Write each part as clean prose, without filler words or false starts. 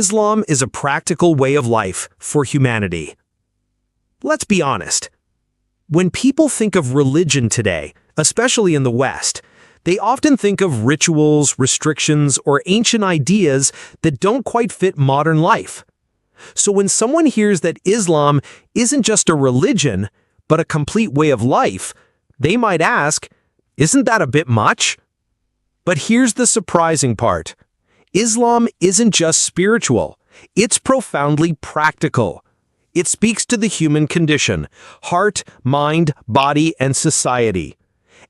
Islam is a practical way of life for humanity. Let's be honest. When people think of religion today, especially in the West, they often think of rituals, restrictions, or ancient ideas that don't quite fit modern life. So when someone hears that Islam isn't just a religion, but a complete way of life, they might ask, isn't that a bit much? But here's the surprising part. Islam isn't just spiritual, it's profoundly practical. It speaks to the human condition, heart, mind, body, and society.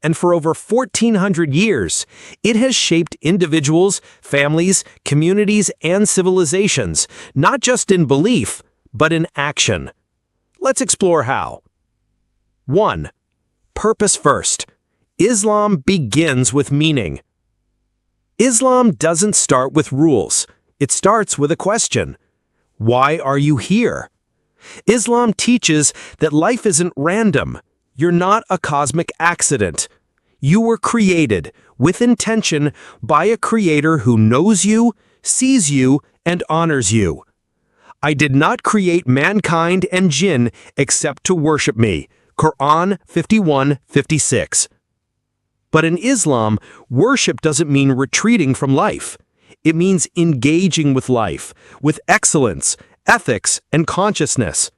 And for over 1,400 years, it has shaped individuals, families, communities, and civilizations, not just in belief, but in action. Let's explore how. 1. Purpose first. Islam begins with meaning. Islam doesn't start with rules. It starts with a question. Why are you here? Islam teaches that life isn't random. You're not a cosmic accident. You were created with intention by a creator who knows you, sees you, and honors you. I did not create mankind and jinn except to worship me. Quran 51:56. But in Islam, worship doesn't mean retreating from life. It means engaging with life, with excellence, ethics, and consciousness.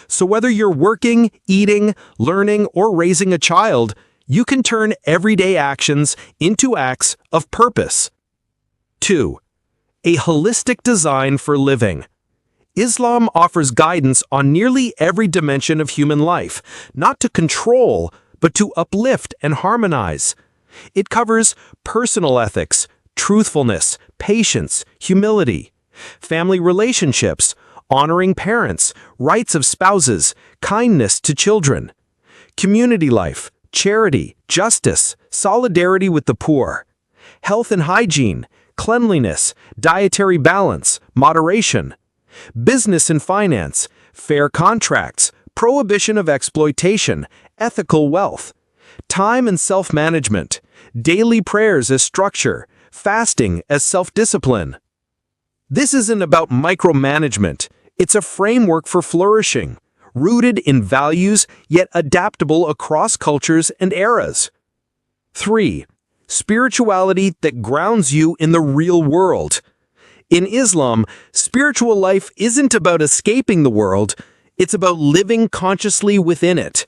So whether you're working, eating, learning, or raising a child, you can turn everyday actions into acts of purpose. 2. A holistic design for living. Islam offers guidance on nearly every dimension of human life, not to control, but to uplift and harmonize. It covers personal ethics, truthfulness, patience, humility, family relationships, honoring parents, rights of spouses, kindness to children, community life, charity, justice, solidarity with the poor, health and hygiene, cleanliness, dietary balance, moderation, business and finance, fair contracts, prohibition of exploitation, ethical wealth, time and self-management, daily prayers as structure, fasting as self-discipline. This isn't about micromanagement. It's a framework for flourishing, rooted in values yet adaptable across cultures and eras. 3. Spirituality that grounds you in the real world. In Islam, spiritual life isn't about escaping the world, it's about living consciously within it.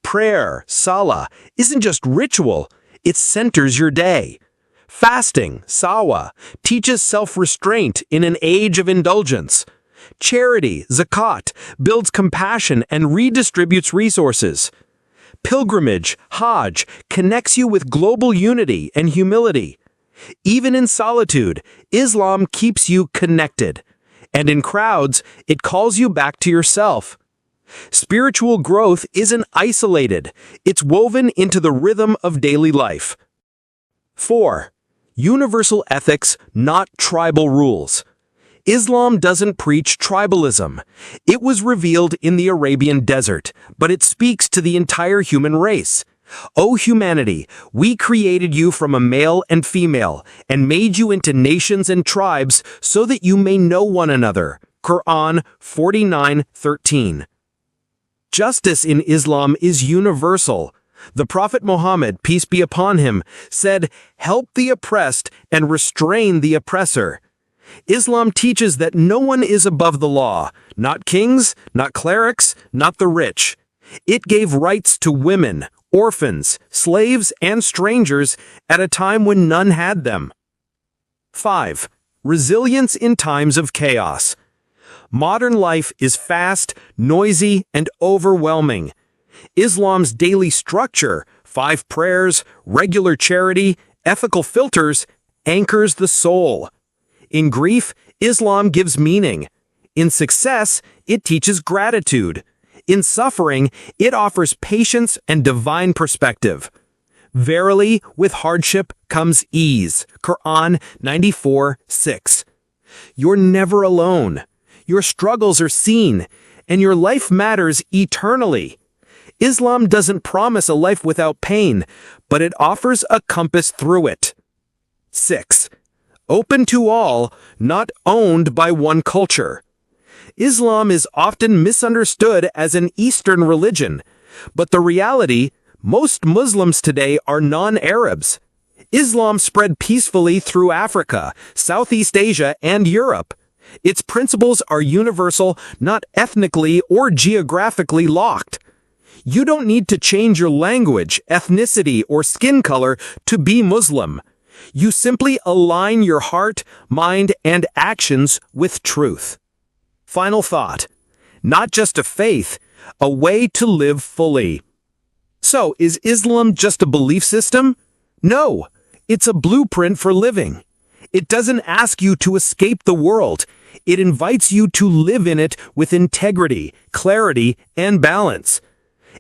Prayer, salah, isn't just ritual, it centers your day. Fasting, sawa, teaches self-restraint in an age of indulgence. Charity, zakat, builds compassion and redistributes resources. Pilgrimage, hajj, connects you with global unity and humility. Even in solitude, Islam keeps you connected. And in crowds, it calls you back to yourself. Spiritual growth isn't isolated. It's woven into the rhythm of daily life. 4. Universal ethics, not tribal rules. Islam doesn't preach tribalism. It was revealed in the Arabian desert, but it speaks to the entire human race. O humanity, we created you from a male and female, and made you into nations and tribes so that you may know one another. Quran 49:13. Justice in Islam is universal. The Prophet Muhammad, peace be upon him, said, "Help the oppressed and restrain the oppressor." Islam teaches that no one is above the law, not kings, not clerics, not the rich. It gave rights to women, orphans, slaves, and strangers at a time when none had them. 5. Resilience in times of chaos. Modern life is fast, noisy, and overwhelming. Islam's daily structure, 5 prayers, regular charity, ethical filters, anchors the soul. In grief, Islam gives meaning. In success, it teaches gratitude. In suffering, it offers patience and divine perspective. Verily, with hardship comes ease. Quran 94:6. You're never alone. Your struggles are seen, and your life matters eternally. Islam doesn't promise a life without pain, but it offers a compass through it. 6. open to all, not owned by one culture. Islam is often misunderstood as an Eastern religion, but the reality, most Muslims today are non-Arabs. Islam spread peacefully through Africa, Southeast Asia, and Europe. Its principles are universal, not ethnically or geographically locked. You don't need to change your language, ethnicity, or skin color to be Muslim. You simply align your heart, mind, and actions with truth. Final thought. Not just a faith, a way to live fully. So, is Islam just a belief system? No, it's a blueprint for living. It doesn't ask you to escape the world. It invites you to live in it with integrity, clarity, and balance.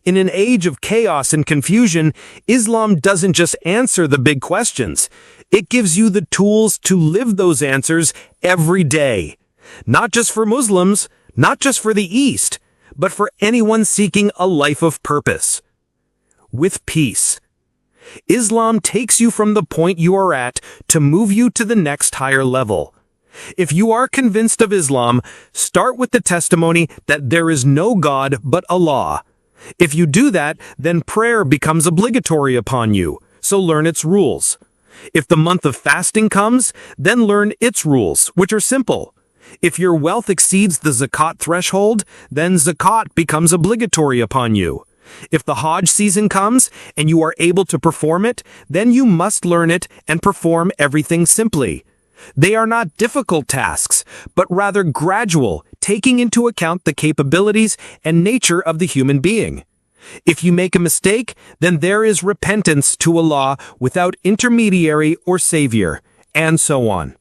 In an age of chaos and confusion, Islam doesn't just answer the big questions. It gives you the tools to live those answers every day. Not just for Muslims, not just for the East, but for anyone seeking a life of purpose. With peace. Islam takes you from the point you are at to move you to the next higher level. If you are convinced of Islam, start with the testimony that there is no God but Allah. If you do that, then prayer becomes obligatory upon you, so learn its rules. If the month of fasting comes, then learn its rules, which are simple. If your wealth exceeds the Zakat threshold, then Zakat becomes obligatory upon you. If the Hajj season comes and you are able to perform it, then you must learn it and perform everything simply. They are not difficult tasks, but rather gradual, taking into account the capabilities and nature of the human being. If you make a mistake, then there is repentance to Allah without intermediary or savior, and so on.